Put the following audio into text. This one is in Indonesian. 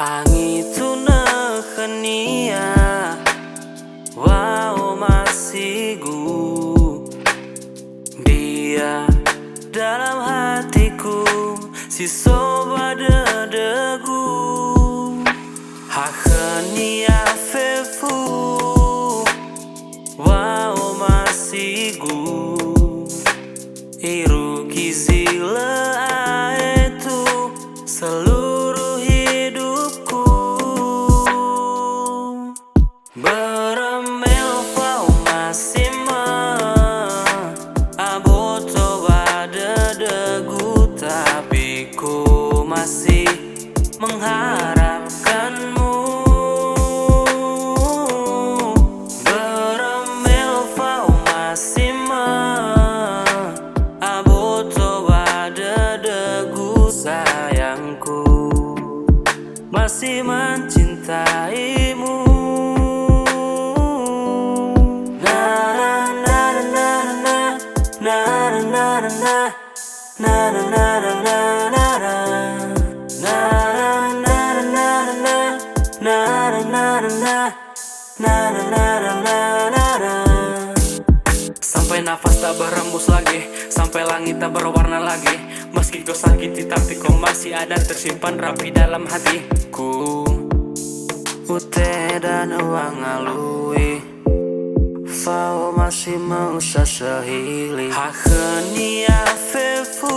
Angin tu nekenia, wow masih dia dalam hatiku, si soba degu. Hakenia fefu, wow masih iru kizila itu seluruh hidupku. Beremel fau masih aboto pada degu, tapi ku masih mengharapkanmu. Beremel fau masih aboto pada degu, sayangku masih mencintaimu. Sampai nafas tak berembus lagi, sampai langit tak berwarna lagi. Meski kau sakiti tapi kau masih ada tersimpan rapi dalam hatiku. Ute dan uang alui, fau masih mau sasahili. Hakenia fefu,